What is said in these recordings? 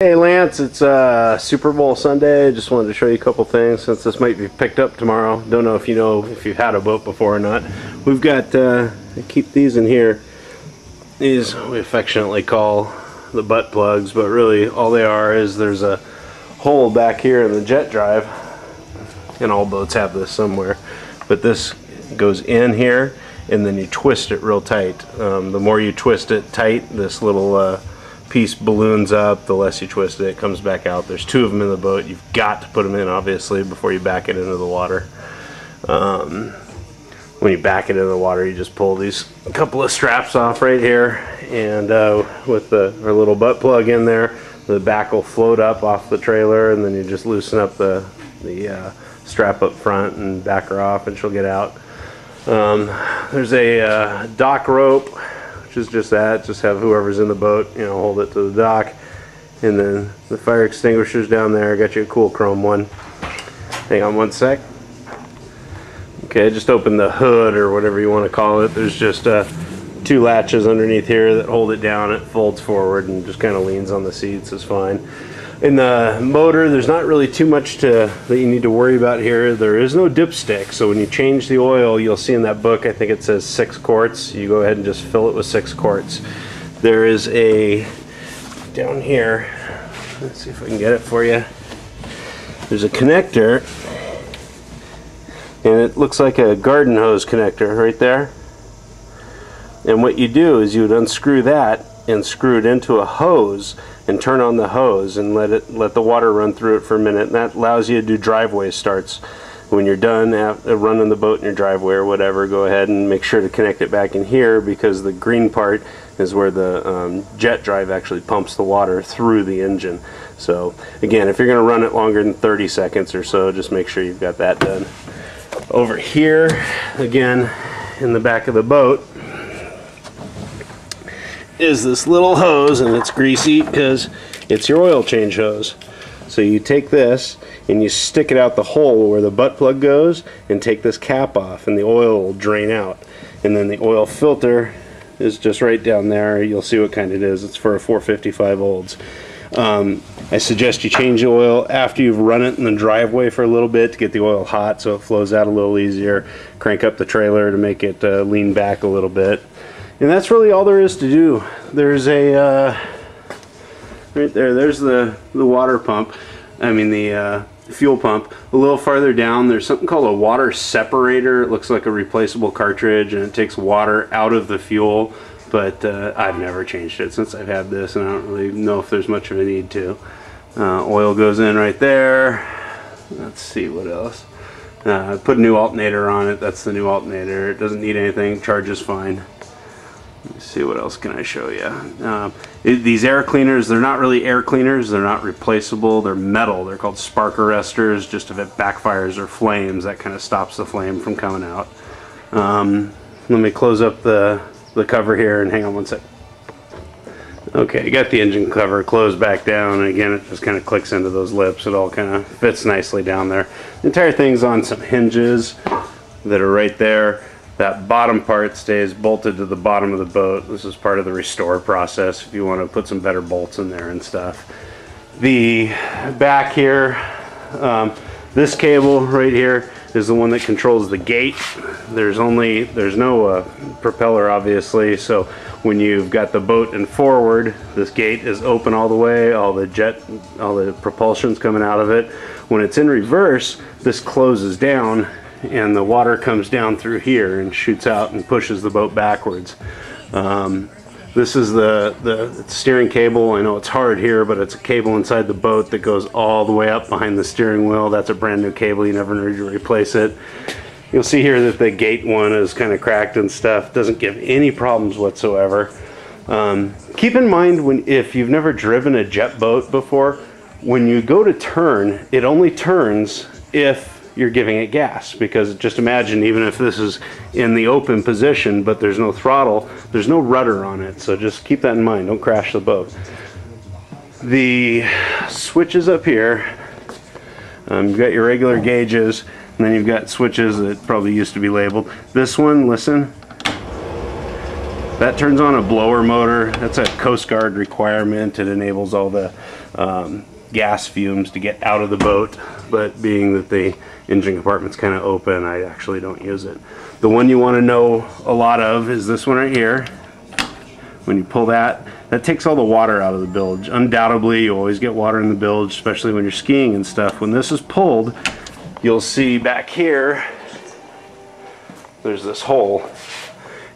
Hey Lance, it's Super Bowl Sunday. Just wanted to show you a couple things since this might be picked up tomorrow. Don't know if you've had a boat before or not. We've got I keep these in here. These we affectionately call the butt plugs, but really all they are is there's a hole back here in the jet drive, and all boats have this somewhere. But this goes in here, and then you twist it real tight. The more you twist it tight, this little piece balloons up. The less you twist it, it comes back out. There's two of them in the boat. You've got to put them in, obviously, before you back it into the water. When you back it into the water, you just pull these couple of straps off right here, and with our little butt plug in there, the back will float up off the trailer, and then you just loosen up the strap up front and back her off, and she'll get out. There's a dock rope, which is just that. Just have whoever's in the boat, hold it to the dock. And then the fire extinguisher's down there. I got you a cool chrome one. Hang on one sec. Okay, just open the hood, or whatever you want to call it. There's just two latches underneath here that hold it down. It folds forward and just kind of leans on the seats. It's fine. In the motor, there's not really too much that you need to worry about here. There is no dipstick, so when you change the oil, you'll see in that book, I think it says 6 quarts. You go ahead and just fill it with 6 quarts. There is down here, let's see if I can get it for you. There's a connector, and it looks like a garden hose connector right there. And what you do is you would unscrew that and screw it into a hose and turn on the hose and let the water run through it for a minute, and that allows you to do driveway starts. When you're done running the boat in your driveway or whatever, go ahead and make sure to connect it back in here, because the green part is where the jet drive actually pumps the water through the engine. So again, if you're going to run it longer than 30 seconds or so, just make sure you've got that done. Over here, again, in the back of the boat, is this little hose, and it's greasy because it's your oil change hose. So you take this and you stick it out the hole where the butt plug goes, and take this cap off, and the oil will drain out. And then the oil filter is just right down there. You'll see what kind it is. It's for a 455 olds. I suggest you change the oil after you've run it in the driveway for a little bit to get the oil hot so it flows out a little easier. Crank up the trailer to make it lean back a little bit. And that's really all there is to do. There's right there, there's the water pump, the fuel pump. A little farther down, there's something called a water separator. It looks like a replaceable cartridge, and it takes water out of the fuel, but I've never changed it since I've had this, and I don't really know if there's much of a need to. Oil goes in right there. Let's see what else. I put a new alternator on it. That's the new alternator. It doesn't need anything, charges fine. Let's see, what else can I show you? These air cleaners, they're not really air cleaners. They're not replaceable. They're metal. They're called spark arresters. Just if it backfires or flames, that kind of stops the flame from coming out. Let me close up the cover here, and hang on one sec. Okay, you got the engine cover closed back down, and again, it just kind of clicks into those lips. It all kind of fits nicely down there. The entire thing's on some hinges that are right there. That bottom part stays bolted to the bottom of the boat. This is part of the restore process if you want to put some better bolts in there and stuff. The back here, this cable right here is the one that controls the gate. There's no propeller, obviously, so when you've got the boat in forward, this gate is open all the way, all the propulsion's coming out of it. When it's in reverse, this closes down, and the water comes down through here and shoots out and pushes the boat backwards. This is the steering cable. I know it's hard here, but it's a cable inside the boat that goes all the way up behind the steering wheel. That's a brand new cable. You never need to replace it. You'll see here that the gate one is kind of cracked and stuff. Doesn't give any problems whatsoever. Keep in mind, if you've never driven a jet boat before, when you go to turn, it only turns if you're giving it gas, because just imagine, even if this is in the open position but there's no throttle, there's no rudder on it, so just keep that in mind. Don't crash the boat. The switches up here, you've got your regular gauges, and then you've got switches that probably used to be labeled. This one, listen, that turns on a blower motor. That's a Coast Guard requirement. It enables all the gas fumes to get out of the boat, but being that the engine compartment's kind of open, I actually don't use it. The one you want to know a lot of is this one right here. When you pull that, that takes all the water out of the bilge. Undoubtedly, you always get water in the bilge, especially when you're skiing and stuff. When this is pulled, you'll see back here, there's this hole,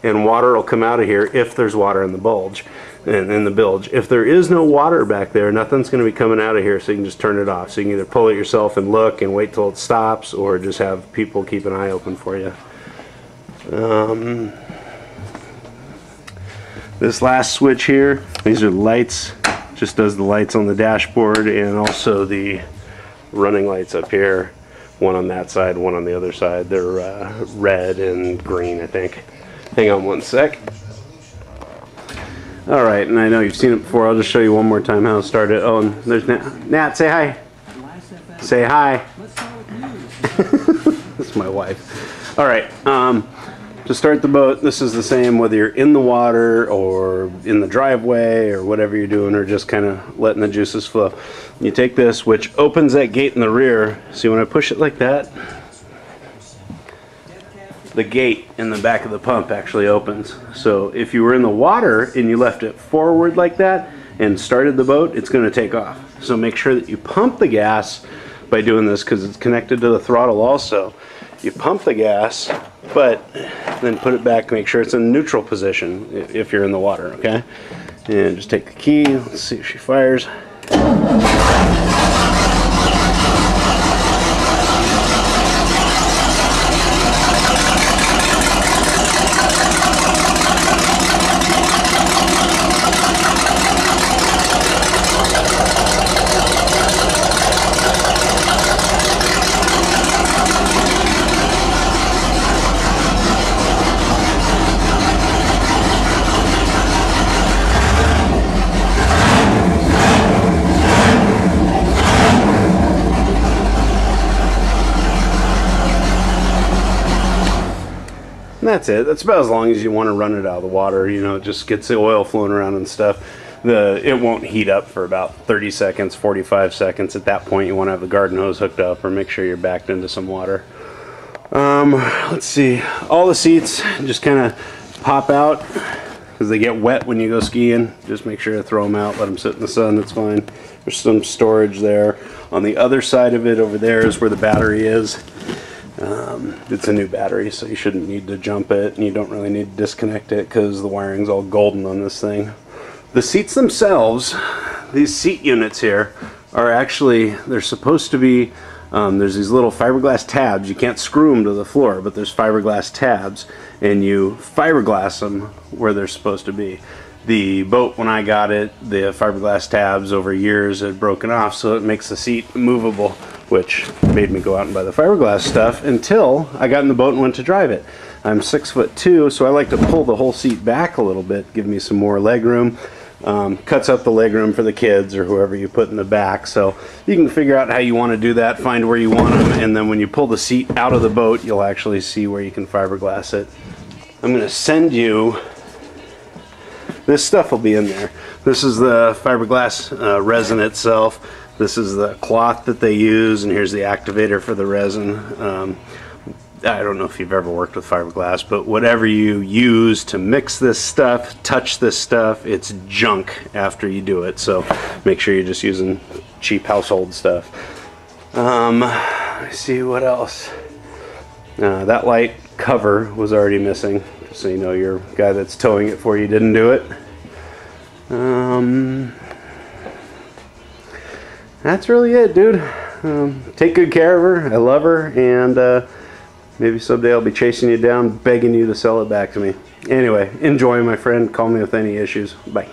and water will come out of here if there's water in the bulge. And in the bilge. If there is no water back there, nothing's going to be coming out of here, so you can just turn it off. So you can either pull it yourself and look and wait till it stops, or just have people keep an eye open for you. This last switch here, these are lights, just does the lights on the dashboard and also the running lights up here. One on that side, one on the other side. They're red and green, I think. Hang on one sec. Alright, and I know you've seen it before. I'll just show you one more time how it started. Oh, and there's Nat. Nat, say hi. Say hi. That's my wife. Alright, to start the boat, this is the same whether you're in the water or in the driveway or whatever you're doing, or just kind of letting the juices flow. You take this, which opens that gate in the rear. See, when I push it like that, the gate in the back of the pump actually opens. So if you were in the water and you left it forward like that and started the boat, it's going to take off. So make sure that you pump the gas by doing this, because it's connected to the throttle also. You pump the gas, but then put it back, make sure it's in neutral position if you're in the water, okay? And just take the key, let's see if she fires. And that's it. That's about as long as you want to run it out of the water. You know, it just gets the oil flowing around and stuff. It won't heat up for about 30 seconds, 45 seconds. At that point, you want to have the garden hose hooked up, or make sure you're backed into some water. Let's see. All the seats just kind of pop out because they get wet when you go skiing. Just make sure to throw them out. Let them sit in the sun. That's fine. There's some storage there. On the other side of it over there is where the battery is. It's a new battery, so you shouldn't need to jump it, and you don't really need to disconnect it because the wiring's all golden on this thing. The seats themselves, these seat units here, are actually, they're supposed to be, there's these little fiberglass tabs. You can't screw them to the floor, but there's fiberglass tabs, and you fiberglass them where they're supposed to be. The boat, when I got it, the fiberglass tabs over years had broken off, so it makes the seat movable, which made me go out and buy the fiberglass stuff until I got in the boat and went to drive it. I'm 6'2", so I like to pull the whole seat back a little bit, give me some more leg room. Cuts up the leg room for the kids or whoever you put in the back, so you can figure out how you want to do that, find where you want them, and then when you pull the seat out of the boat, you'll actually see where you can fiberglass it. I'm going to send you, this stuff will be in there. This is the fiberglass resin itself. This is the cloth that they use, and here's the activator for the resin. I don't know if you've ever worked with fiberglass, but whatever you use to mix this stuff, touch this stuff, it's junk after you do it. So make sure you're just using cheap household stuff. Let me see what else. That light cover was already missing, just so you know your guy that's towing it for you didn't do it. That's really it, dude. Take good care of her. I love her, and maybe someday I'll be chasing you down, begging you to sell it back to me. Anyway, enjoy, my friend. Call me with any issues. Bye.